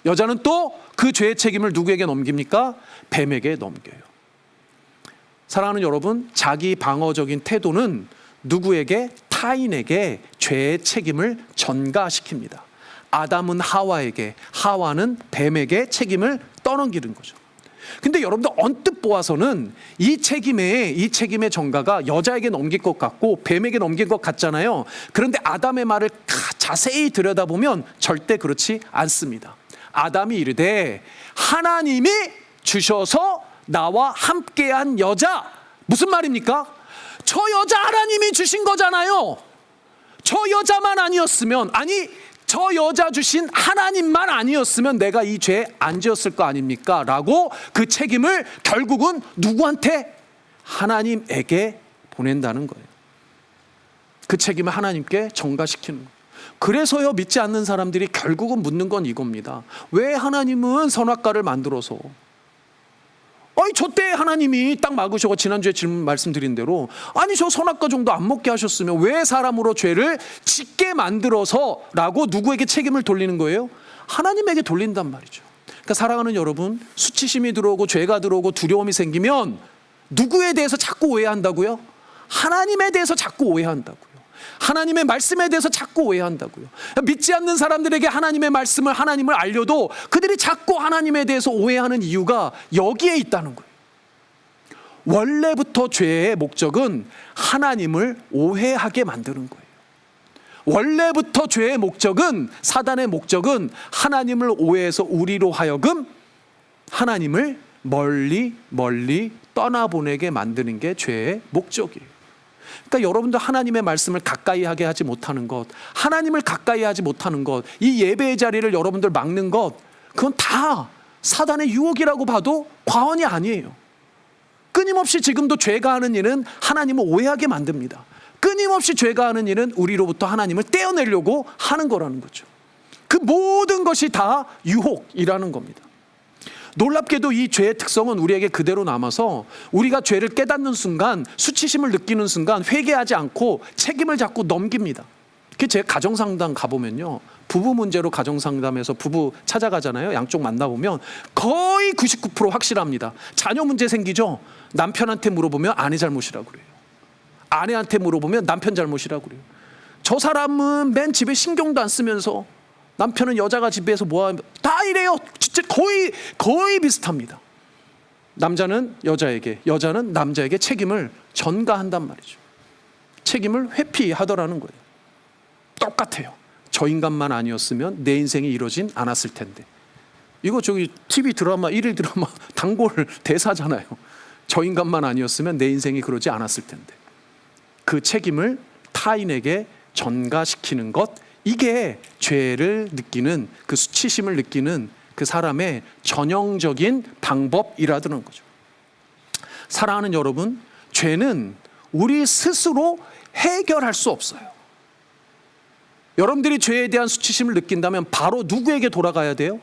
여자는 또 그 죄의 책임을 누구에게 넘깁니까? 뱀에게 넘겨요. 사랑하는 여러분, 자기 방어적인 태도는 누구에게? 타인에게 죄의 책임을 전가시킵니다. 아담은 하와에게, 하와는 뱀에게 책임을 떠넘기는 거죠. 근데 여러분들 언뜻 보아서는 이 책임의 전가가 여자에게 넘길 것 같고 뱀에게 넘길 것 같잖아요. 그런데 아담의 말을 자세히 들여다보면 절대 그렇지 않습니다. 아담이 이르되 하나님이 주셔서 나와 함께한 여자. 무슨 말입니까? 저 여자 하나님이 주신 거잖아요. 저 여자만 아니었으면, 아니 저 여자 주신 하나님만 아니었으면 내가 이 죄 안 지었을 거 아닙니까? 라고 그 책임을 결국은 누구한테? 하나님에게 보낸다는 거예요. 그 책임을 하나님께 전가시키는 거예요. 그래서요, 믿지 않는 사람들이 결국은 묻는 건 이겁니다. 왜 하나님은 선악과를 만들어서? 저때 하나님이 딱 막으시고, 지난주에 질문 말씀드린 대로, 아니 저 선악과 정도 안 먹게 하셨으면 왜 사람으로 죄를 짓게 만들어서? 라고 누구에게 책임을 돌리는 거예요? 하나님에게 돌린단 말이죠. 그러니까 사랑하는 여러분, 수치심이 들어오고 죄가 들어오고 두려움이 생기면 누구에 대해서 자꾸 오해한다고요? 하나님에 대해서 자꾸 오해한다고요. 하나님의 말씀에 대해서 자꾸 오해한다고요. 믿지 않는 사람들에게 하나님의 말씀을, 하나님을 알려도 그들이 자꾸 하나님에 대해서 오해하는 이유가 여기에 있다는 거예요. 원래부터 죄의 목적은 하나님을 오해하게 만드는 거예요. 원래부터 죄의 목적은, 사단의 목적은 하나님을 오해해서 우리로 하여금 하나님을 멀리 떠나보내게 만드는 게 죄의 목적이에요. 그러니까 여러분들 하나님의 말씀을 가까이 하게 하지 못하는 것, 하나님을 가까이 하지 못하는 것, 이 예배의 자리를 여러분들 막는 것, 그건 다 사단의 유혹이라고 봐도 과언이 아니에요. 끊임없이 지금도 죄가 하는 일은 하나님을 오해하게 만듭니다. 끊임없이 죄가 하는 일은 우리로부터 하나님을 떼어내려고 하는 거라는 거죠. 그 모든 것이 다 유혹이라는 겁니다. 놀랍게도 이 죄의 특성은 우리에게 그대로 남아서 우리가 죄를 깨닫는 순간, 수치심을 느끼는 순간 회개하지 않고 책임을 자꾸 넘깁니다. 제 가정상담 가보면요, 부부 문제로 가정상담에서 부부 찾아가잖아요. 양쪽 만나보면 거의 99% 확실합니다. 자녀 문제 생기죠? 남편한테 물어보면 아내 잘못이라고 그래요. 아내한테 물어보면 남편 잘못이라고 그래요. 저 사람은 맨 집에 신경도 안 쓰면서, 남편은 여자가 집에서 뭐하면 다 이래요. 진짜 거의 비슷합니다. 남자는 여자에게, 여자는 남자에게 책임을 전가한단 말이죠. 책임을 회피하더라는 거예요. 똑같아요. 저 인간만 아니었으면 내 인생이 이루어진 않았을 텐데. 이거 TV 드라마, 1일 드라마 단골 대사잖아요. 저 인간만 아니었으면 내 인생이 그러지 않았을 텐데. 그 책임을 타인에게 전가시키는 것, 이게 죄를 느끼는, 그 수치심을 느끼는 그 사람의 전형적인 방법이라는 거죠. 사랑하는 여러분, 죄는 우리 스스로 해결할 수 없어요. 여러분들이 죄에 대한 수치심을 느낀다면 바로 누구에게 돌아가야 돼요?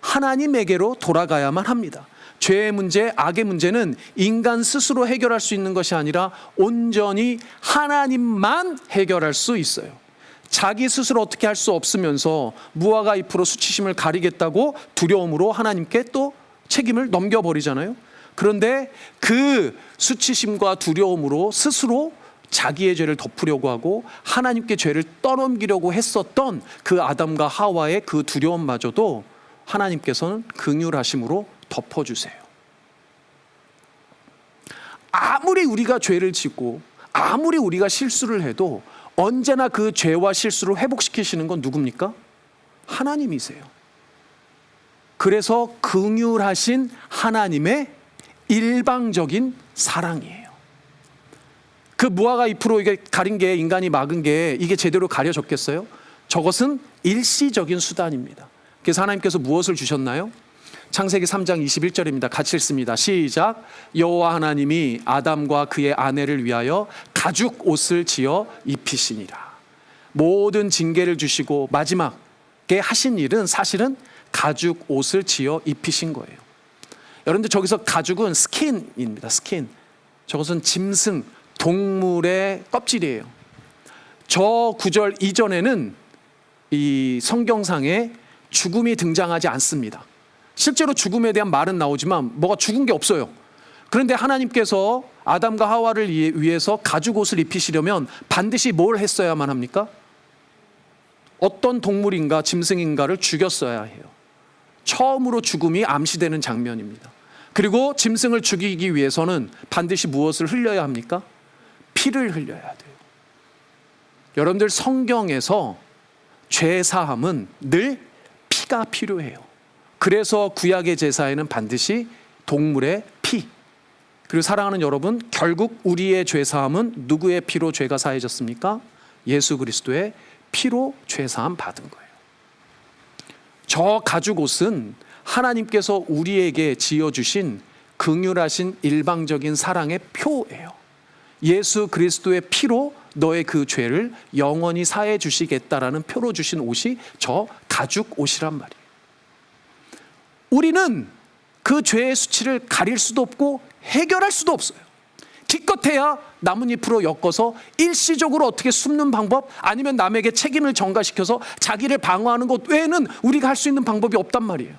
하나님에게로 돌아가야만 합니다. 죄의 문제, 악의 문제는 인간 스스로 해결할 수 있는 것이 아니라 온전히 하나님만 해결할 수 있어요. 자기 스스로 어떻게 할 수 없으면서 무화과 잎으로 수치심을 가리겠다고 두려움으로 하나님께 또 책임을 넘겨버리잖아요. 그런데 그 수치심과 두려움으로 스스로 자기의 죄를 덮으려고 하고 하나님께 죄를 떠넘기려고 했었던 그 아담과 하와의 그 두려움마저도 하나님께서는 긍휼하심으로 덮어주세요. 아무리 우리가 죄를 짓고 아무리 우리가 실수를 해도 언제나 그 죄와 실수를 회복시키시는 건 누굽니까? 하나님이세요. 그래서 긍휼하신 하나님의 일방적인 사랑이에요. 그 무화과 잎으로 이게 가린 게, 인간이 막은 게 이게 제대로 가려졌겠어요? 저것은 일시적인 수단입니다. 그래서 하나님께서 무엇을 주셨나요? 창세기 3장 21절입니다. 같이 읽습니다. 시작. 여호와 하나님이 아담과 그의 아내를 위하여 가죽 옷을 지어 입히시니라. 모든 징계를 주시고 마지막에 하신 일은 사실은 가죽 옷을 지어 입히신 거예요. 여러분들, 저기서 가죽은 스킨입니다. 스킨. 저것은 짐승, 동물의 껍질이에요. 저 구절 이전에는 이 성경상에 죽음이 등장하지 않습니다. 실제로 죽음에 대한 말은 나오지만 뭐가 죽은 게 없어요. 그런데 하나님께서 아담과 하와를 위해서 가죽 옷을 입히시려면 반드시 뭘 했어야만 합니까? 어떤 동물인가 짐승인가를 죽였어야 해요. 처음으로 죽음이 암시되는 장면입니다. 그리고 짐승을 죽이기 위해서는 반드시 무엇을 흘려야 합니까? 피를 흘려야 돼요. 여러분들, 성경에서 죄 사함은 늘 피가 필요해요. 그래서 구약의 제사에는 반드시 동물의 피, 그리고 사랑하는 여러분, 결국 우리의 죄사함은 누구의 피로 죄가 사해졌습니까? 예수 그리스도의 피로 죄사함 받은 거예요. 저 가죽옷은 하나님께서 우리에게 지어주신 긍휼하신 일방적인 사랑의 표예요. 예수 그리스도의 피로 너의 그 죄를 영원히 사해 주시겠다라는 표로 주신 옷이 저 가죽 옷이란 말이에요. 우리는 그 죄의 수치를 가릴 수도 없고 해결할 수도 없어요. 기껏해야 나뭇잎으로 엮어서 일시적으로 어떻게 숨는 방법, 아니면 남에게 책임을 전가시켜서 자기를 방어하는 것 외에는 우리가 할 수 있는 방법이 없단 말이에요.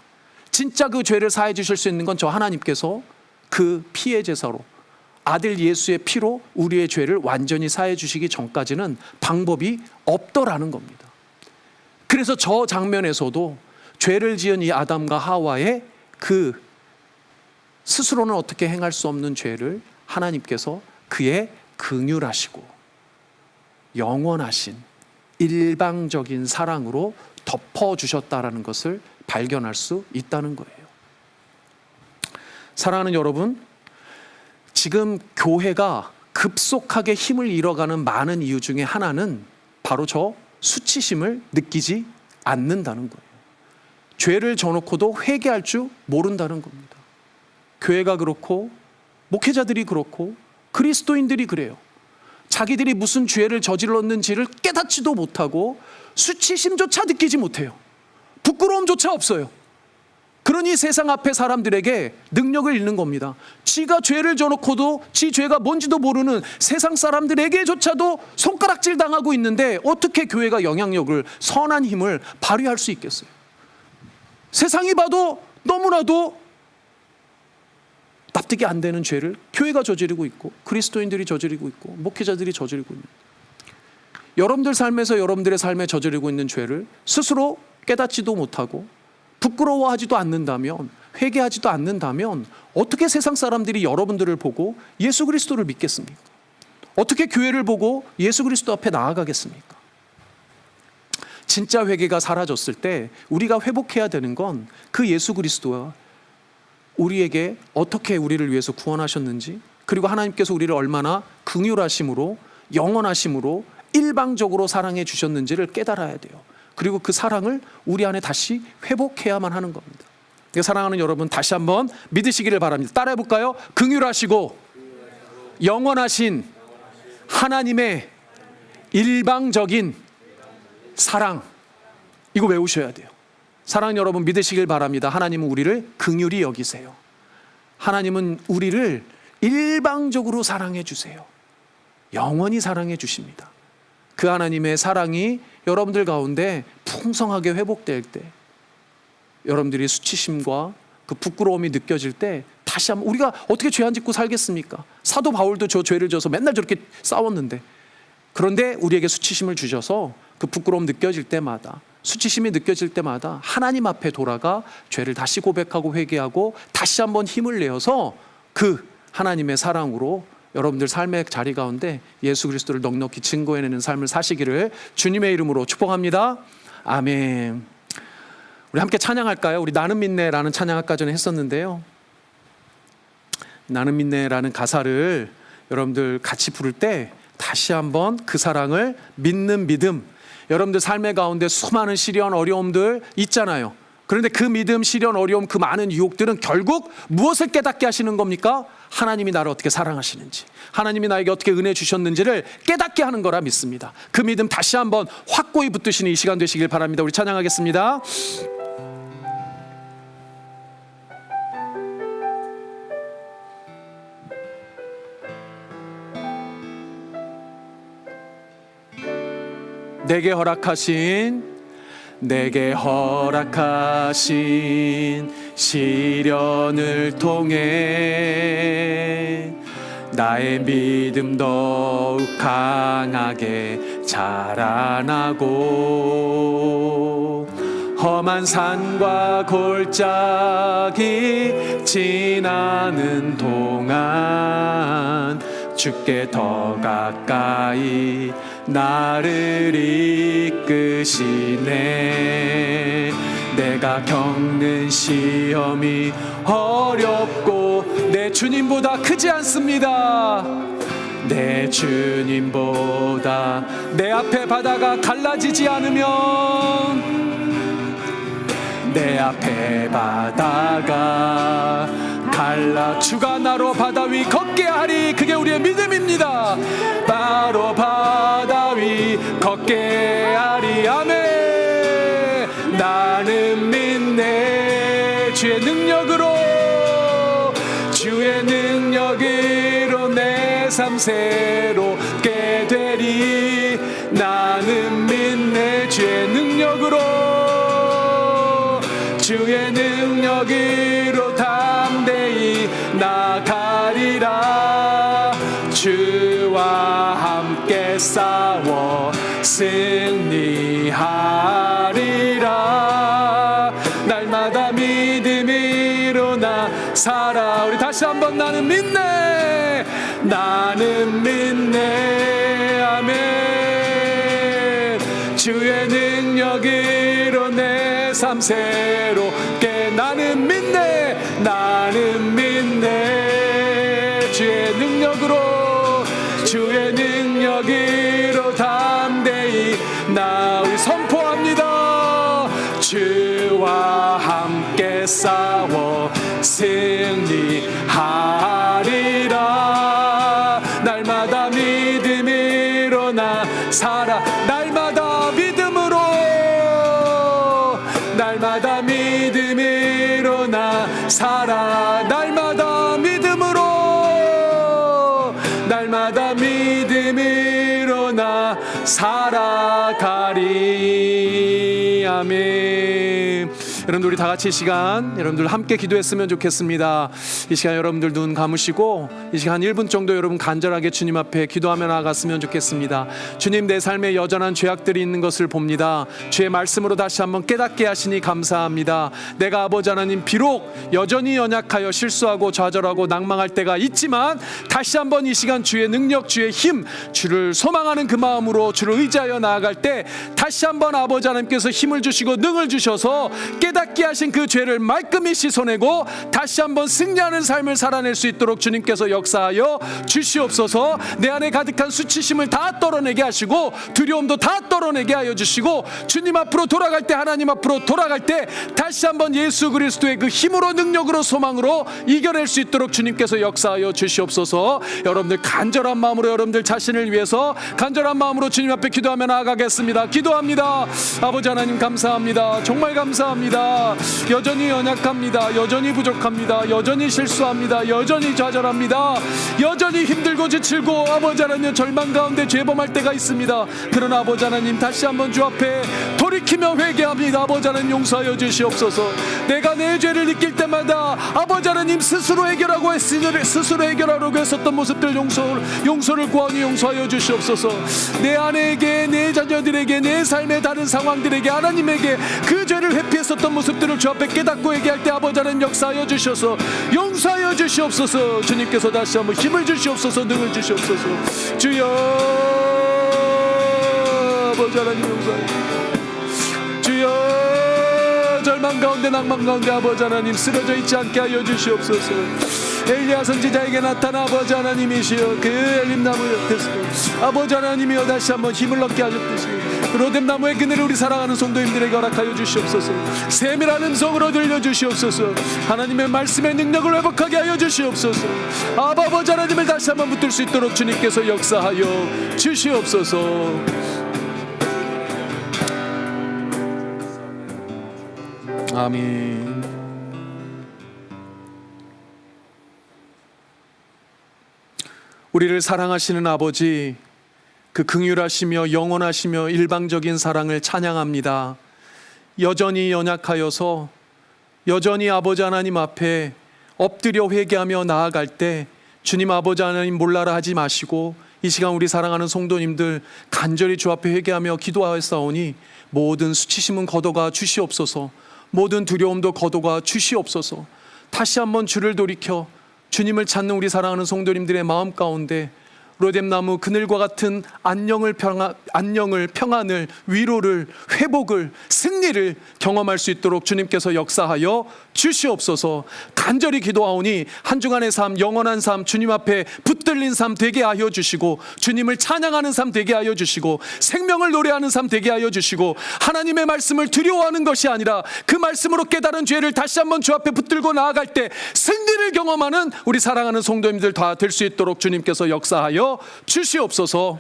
진짜 그 죄를 사해 주실 수 있는 건 저 하나님께서 그 피의 제사로 아들 예수의 피로 우리의 죄를 완전히 사해 주시기 전까지는 방법이 없더라는 겁니다. 그래서 저 장면에서도 죄를 지은 이 아담과 하와의 그 스스로는 어떻게 행할 수 없는 죄를 하나님께서 그의 긍휼하시고 영원하신 일방적인 사랑으로 덮어주셨다라는 것을 발견할 수 있다는 거예요. 사랑하는 여러분, 지금 교회가 급속하게 힘을 잃어가는 많은 이유 중에 하나는 바로 저 수치심을 느끼지 않는다는 거예요. 죄를 져놓고도 회개할 줄 모른다는 겁니다. 교회가 그렇고 목회자들이 그렇고 그리스도인들이 그래요. 자기들이 무슨 죄를 저질렀는지를 깨닫지도 못하고 수치심조차 느끼지 못해요. 부끄러움조차 없어요. 그러니 세상 앞에 사람들에게 능력을 잃는 겁니다. 지가 죄를 져놓고도 지 죄가 뭔지도 모르는 세상 사람들에게조차도 손가락질 당하고 있는데 어떻게 교회가 영향력을, 선한 힘을 발휘할 수 있겠어요? 세상이 봐도 너무나도 납득이 안 되는 죄를 교회가 저지르고 있고 그리스도인들이 저지르고 있고 목회자들이 저지르고 있는, 여러분들 삶에서 여러분들의 삶에 저지르고 있는 죄를 스스로 깨닫지도 못하고 부끄러워하지도 않는다면, 회개하지도 않는다면 어떻게 세상 사람들이 여러분들을 보고 예수 그리스도를 믿겠습니까? 어떻게 교회를 보고 예수 그리스도 앞에 나아가겠습니까? 진짜 회개가 사라졌을 때 우리가 회복해야 되는 건 그 예수 그리스도와 우리에게 어떻게 우리를 위해서 구원하셨는지, 그리고 하나님께서 우리를 얼마나 긍휼하심으로 영원하심으로 일방적으로 사랑해 주셨는지를 깨달아야 돼요. 그리고 그 사랑을 우리 안에 다시 회복해야만 하는 겁니다. 사랑하는 여러분, 다시 한번 믿으시기를 바랍니다. 따라해 볼까요? 긍휼하시고 영원하신 하나님의 일방적인 사랑, 이거 외우셔야 돼요. 사랑하는 여러분, 믿으시길 바랍니다. 하나님은 우리를 긍휼히 여기세요. 하나님은 우리를 일방적으로 사랑해 주세요. 영원히 사랑해 주십니다. 그 하나님의 사랑이 여러분들 가운데 풍성하게 회복될 때, 여러분들이 수치심과 그 부끄러움이 느껴질 때 다시 한번, 우리가 어떻게 죄 안 짓고 살겠습니까? 사도 바울도 저 죄를 져서 맨날 저렇게 싸웠는데, 그런데 우리에게 수치심을 주셔서 그 부끄러움 느껴질 때마다, 수치심이 느껴질 때마다 하나님 앞에 돌아가 죄를 다시 고백하고 회개하고 다시 한번 힘을 내어서 그 하나님의 사랑으로 여러분들 삶의 자리 가운데 예수 그리스도를 넉넉히 증거해내는 삶을 사시기를 주님의 이름으로 축복합니다. 아멘. 우리 함께 찬양할까요? 우리 나는 믿네라는 찬양 아까 전에 했었는데요, 나는 믿네라는 가사를 여러분들 같이 부를 때 다시 한번 그 사랑을 믿는 믿음, 여러분들 삶의 가운데 수많은 시련 어려움들 있잖아요. 그런데 그 믿음, 시련, 어려움, 그 많은 유혹들은 결국 무엇을 깨닫게 하시는 겁니까? 하나님이 나를 어떻게 사랑하시는지, 하나님이 나에게 어떻게 은혜 주셨는지를 깨닫게 하는 거라 믿습니다. 그 믿음 다시 한번 확고히 붙드시는 이 시간 되시길 바랍니다. 우리 찬양하겠습니다. 내게 허락하신 시련을 통해 나의 믿음 더욱 강하게 자라나고, 험한 산과 골짜기 지나는 동안 주께 더 가까이 나를 이끄시네. 내가 겪는 시험이 어렵고 높고 내 주님보다 크지 않습니다. 내 주님보다 내 앞에 바다가 갈라지지 않으면, 내 앞에 바다가 갈라 주가 나로 바다 위 걷게 하리. 그게 우리의 믿음입니다. 바로 바다 위 걷게 하리. 아멘. 나는 믿네. 주의 능력으로, 주의 능력으로 내 삶 새롭게 되리. 나는 믿네. 주의 능력으로, 주의 능력으로 담대히 나가리라. 주와 함께 싸워 승리하리라. 날마다 믿음으로 나 살아. 우리 다시 한번 나는 믿네. 나는 믿네. 아멘. 주의 능력으로 내 삶 새롭게. 나는 믿네. 나는 믿네. 주의 능력으로, 주의 능력으로 담대히 나 우리 선포합니다. 주와 함께 싸워 승리하리라. 날마다 믿음으로 나 살아. 날마다 믿음으로, 날마다 믿음으로 나 살아. 날마다 믿음으로, 날마다 믿음으로 나 살아가리. 아멘. 여러분들 우리 다 같이 이 시간 여러분들 함께 기도했으면 좋겠습니다. 이 시간 여러분들 눈 감으시고 이 시간 1분 정도 여러분 간절하게 주님 앞에 기도하며 나아갔으면 좋겠습니다. 주님, 내 삶에 여전한 죄악들이 있는 것을 봅니다. 주의 말씀으로 다시 한번 깨닫게 하시니 감사합니다. 내가 아버지 하나님 비록 여전히 연약하여 실수하고 좌절하고 낭망할 때가 있지만 다시 한번 이 시간 주의 능력, 주의 힘, 주를 소망하는 그 마음으로 주를 의지하여 나아갈 때 다시 한번 아버지 하나님께서 힘을 주시고 능을 주셔서 깨닫게 하신 그 죄를 말끔히 씻어내고 다시 한번 승리하는 삶을 살아낼 수 있도록 주님께서 역사하여 주시옵소서. 내 안에 가득한 수치심을 다 떨어내게 하시고 두려움도 다 떨어내게 하여 주시고 주님 앞으로 돌아갈 때, 하나님 앞으로 돌아갈 때 다시 한번 예수 그리스도의 그 힘으로, 능력으로, 소망으로 이겨낼 수 있도록 주님께서 역사하여 주시옵소서. 여러분들 간절한 마음으로 여러분들 자신을 위해서 간절한 마음으로 주님 앞에 기도하며 나아가겠습니다. 기도합니다. 아버지 하나님 감사합니다. 정말 감사합니다. 여전히 연약합니다. 여전히 부족합니다. 여전히 실수합니다. 여전히 좌절합니다. 여전히 힘들고 지치고 아버지 하나님 절망 가운데 죄범할 때가 있습니다. 그러나 아버지 하나님 다시 한번 주 앞에 돌이키며 회개합니다. 아버지 하나님 용서하여 주시옵소서. 내가 내 죄를 느낄 때마다 아버지 하나님 스스로 해결하고 스스로 해결하려고 했었던 모습들 용서를 구하니 용서하여 주시옵소서. 내 아내에게, 내 자녀들에게, 내 삶의 다른 상황들에게, 하나님에게 그 죄를 회피했었던 모습들을 주 앞에 깨닫고 얘기할 때 아버지 하나님 역사하여 주셔서 용서하여 주시옵소서. 주님께서 다시 한번 힘을 주시옵소서. 능을 주시옵소서. 주여 아버지 하나님 용서하여 주여. 절망 가운데 낭만 가운데 아버지 하나님 쓰러져 있지 않게 하여 주시옵소서. 엘리야 선지자에게 나타나 아버지 하나님이시여 그 엘림나무 옆에서 아버지 하나님이여 다시 한번 힘을 얻게 하셨듯이 로뎀나무의 그늘을 우리 사랑하는 성도님들에게 허락하여 주시옵소서. 세밀한 음성으로 들려주시옵소서. 하나님의 말씀의 능력을 회복하게 하여 주시옵소서. 아버지 하나님을 다시 한번 붙들 수 있도록 주님께서 역사하여 주시옵소서. 아멘. 우리를 사랑하시는 아버지, 그 긍휼하시며 영원하시며 일방적인 사랑을 찬양합니다. 여전히 연약하여서 여전히 아버지 하나님 앞에 엎드려 회개하며 나아갈 때 주님 아버지 하나님 몰라라 하지 마시고 이 시간 우리 사랑하는 성도님들 간절히 주 앞에 회개하며 기도하였사오니 모든 수치심은 걷어가 주시옵소서. 모든 두려움도 걷어가 주시옵소서. 다시 한번 주를 돌이켜 주님을 찾는 우리 사랑하는 성도님들의 마음 가운데 로뎀나무 그늘과 같은 안녕을, 평안을, 위로를, 회복을, 승리를 경험할 수 있도록 주님께서 역사하여 주시옵소서. 간절히 기도하오니 한 주간의 삶, 영원한 삶, 주님 앞에 붙들린 삶 되게 하여 주시고, 주님을 찬양하는 삶 되게 하여 주시고, 생명을 노래하는 삶 되게 하여 주시고, 하나님의 말씀을 두려워하는 것이 아니라 그 말씀으로 깨달은 죄를 다시 한번 주 앞에 붙들고 나아갈 때 승리를 경험하는 우리 사랑하는 성도님들 다 될 수 있도록 주님께서 역사하여 주시옵소서.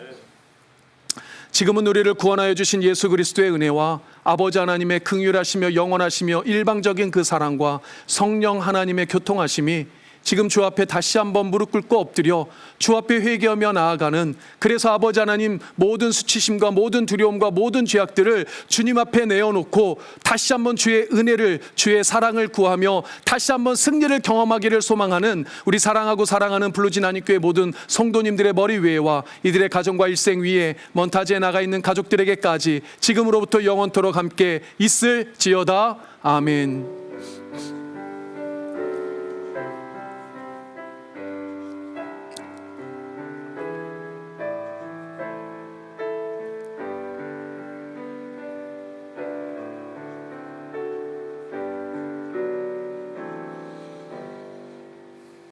지금은 우리를 구원하여 주신 예수 그리스도의 은혜와 아버지 하나님의 긍휼하시며 영원하시며 일방적인 그 사랑과 성령 하나님의 교통하심이 지금 주 앞에 다시 한번 무릎 꿇고 엎드려 주 앞에 회개하며 나아가는, 그래서 아버지 하나님 모든 수치심과 모든 두려움과 모든 죄악들을 주님 앞에 내어놓고 다시 한번 주의 은혜를, 주의 사랑을 구하며 다시 한번 승리를 경험하기를 소망하는 우리 사랑하고 사랑하는 블루진 안익교회 모든 성도님들의 머리 위에와 이들의 가정과 일생 위에 먼 타지에 나가 있는 가족들에게까지 지금으로부터 영원토록 함께 있을지어다. 아멘.